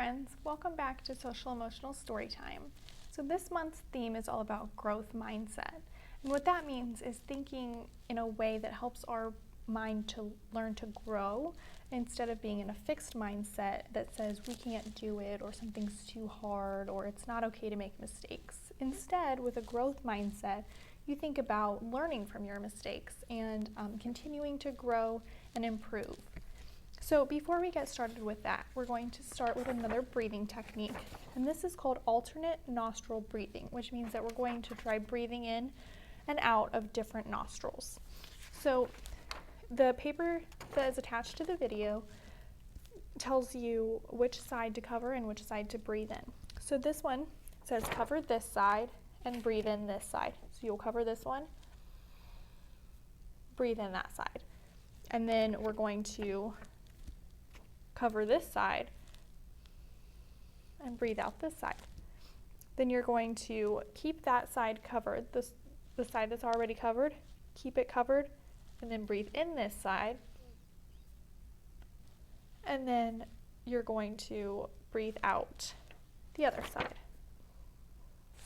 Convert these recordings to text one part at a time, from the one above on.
friends, welcome back to Social Emotional Storytime. So this month's theme is all about growth mindset. And what that means is thinking in a way that helps our mind to learn to grow instead of being in a fixed mindset that says we can't do it or something's too hard or it's not okay to make mistakes. Instead, with a growth mindset, you think about learning from your mistakes and continuing to grow and improve. So before we get started with that, we're going to start with another breathing technique. And this is called alternate nostril breathing, which means that we're going to try breathing in and out of different nostrils. So the paper that is attached to the video tells you which side to cover and which side to breathe in. So this one says cover this side and breathe in this side. So you'll cover this one, breathe in that side. And then we're going to cover this side and breathe out this side. Then you're going to keep that side covered, the side that's already covered, keep it covered, and then breathe in this side. And then you're going to breathe out the other side.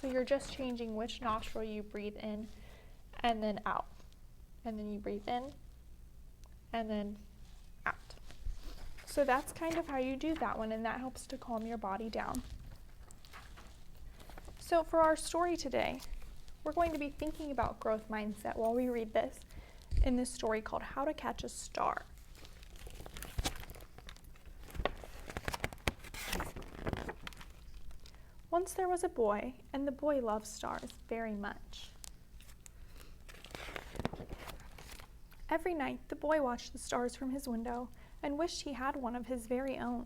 So you're just changing which nostril you breathe in and then out. And then you breathe in and then out. So that's kind of how you do that one, and that helps to calm your body down. So for our story today, we're going to be thinking about growth mindset while we read this in this story called How to Catch a Star. Once there was a boy, and the boy loved stars very much. Every night, the boy watched the stars from his window and wished he had one of his very own.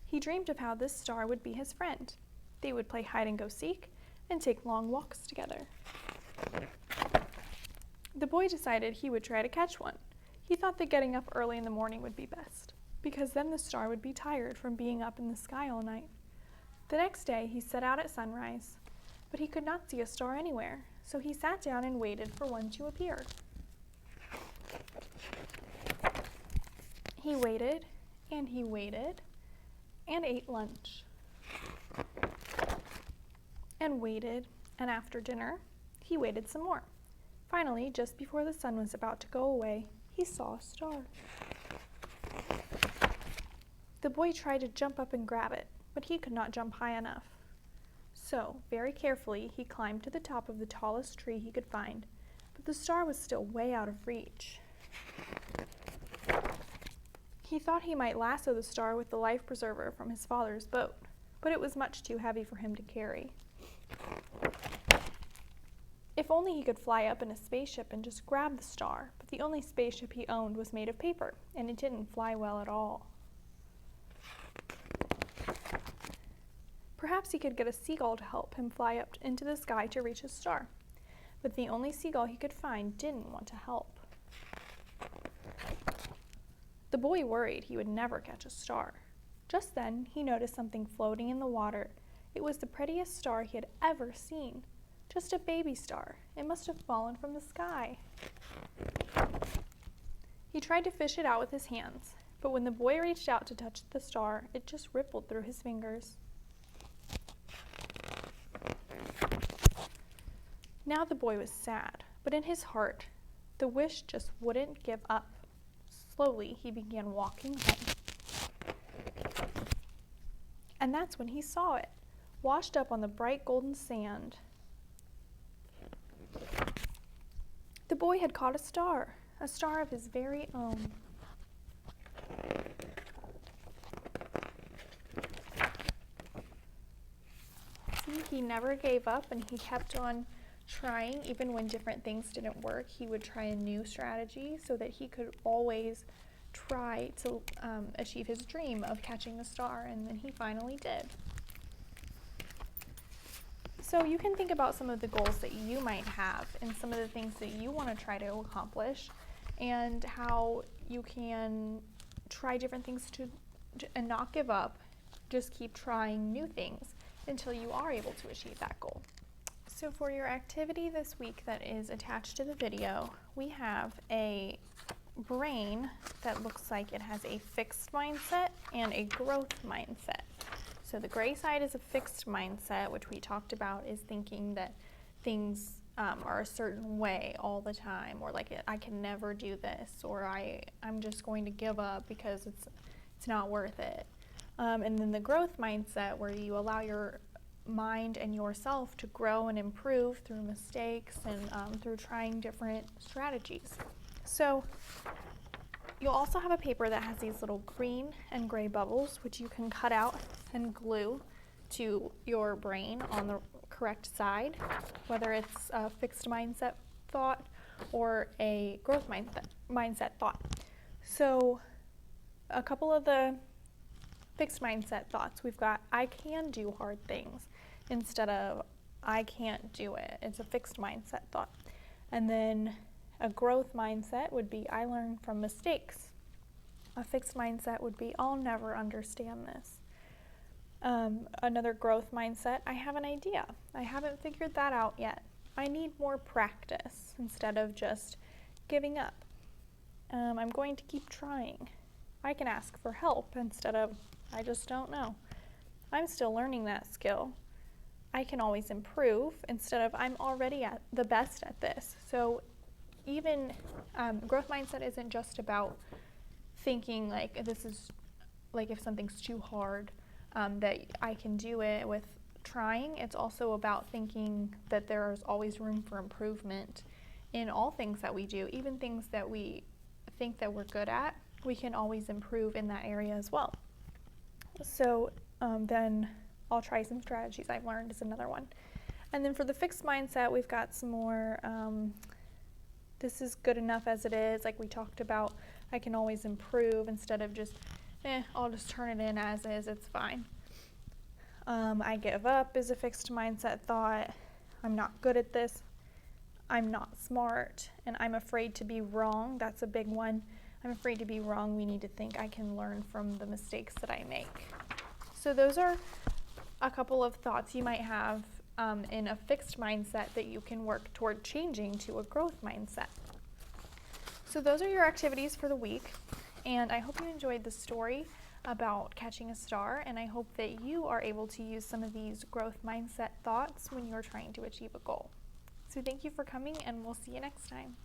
He dreamed of how this star would be his friend. They would play hide and go seek and take long walks together. The boy decided he would try to catch one. He thought that getting up early in the morning would be best, because then the star would be tired from being up in the sky all night. The next day, he set out at sunrise, but he could not see a star anywhere, so he sat down and waited for one to appear. He waited and ate lunch. And waited, and after dinner, he waited some more. Finally, just before the sun was about to go away, he saw a star. The boy tried to jump up and grab it, but he could not jump high enough. So, very carefully, he climbed to the top of the tallest tree he could find, but the star was still way out of reach. He thought he might lasso the star with the life preserver from his father's boat, but it was much too heavy for him to carry. If only he could fly up in a spaceship and just grab the star, but the only spaceship he owned was made of paper, and it didn't fly well at all. Perhaps he could get a seagull to help him fly up into the sky to reach his star, but the only seagull he could find didn't want to help. The boy worried he would never catch a star. Just then, he noticed something floating in the water. It was the prettiest star he had ever seen. Just a baby star. It must have fallen from the sky. He tried to fish it out with his hands, but when the boy reached out to touch the star, it just rippled through his fingers. Now the boy was sad, but in his heart, the wish just wouldn't give up. Slowly, he began walking home. And that's when he saw it, washed up on the bright golden sand. The boy had caught a star of his very own. See, he never gave up, and he kept on trying. Even when different things didn't work, he would try a new strategy so that he could always try to achieve his dream of catching the star, and then he finally did. So you can think about some of the goals that you might have and some of the things that you want to try to accomplish, and how you can try different things and not give up. Just keep trying new things until you are able to achieve that goal. So for your activity this week that is attached to the video, we have a brain that looks like it has a fixed mindset and a growth mindset. So the gray side is a fixed mindset, which we talked about, is thinking that things are a certain way all the time, or like I can never do this, or I'm just going to give up because it's not worth it. And then the growth mindset, where you allow your mind and yourself to grow and improve through mistakes and through trying different strategies. So you'll also have a paper that has these little green and gray bubbles, which you can cut out and glue to your brain on the correct side, whether it's a fixed mindset thought or a growth mindset thought. So a couple of the fixed mindset thoughts, we've got I can do hard things instead of I can't do it. It's a fixed mindset thought. And then a growth mindset would be I learn from mistakes. A fixed mindset would be I'll never understand this. Another growth mindset, I have an idea. I haven't figured that out yet. I need more practice instead of just giving up. I'm going to keep trying. I can ask for help instead of I just don't know. I'm still learning that skill. I can always improve instead of I'm already at the best at this. So even growth mindset isn't just about thinking like this is like if something's too hard that I can do it with trying. It's also about thinking that there's always room for improvement in all things that we do, even things that we think that we're good at. We can always improve in that area as well. So then I'll try some strategies I've learned is another one. And then for the fixed mindset, we've got some more, this is good enough as it is. Like we talked about, I can always improve instead of just, I'll just turn it in as is, it's fine. I give up is a fixed mindset thought. I'm not good at this. I'm not smart, and I'm afraid to be wrong. That's a big one. I'm afraid to be wrong. We need to think I can learn from the mistakes that I make. So those are a couple of thoughts you might have in a fixed mindset that you can work toward changing to a growth mindset. So those are your activities for the week, and I hope you enjoyed the story about catching a star, and I hope that you are able to use some of these growth mindset thoughts when you're trying to achieve a goal. So thank you for coming, and we'll see you next time.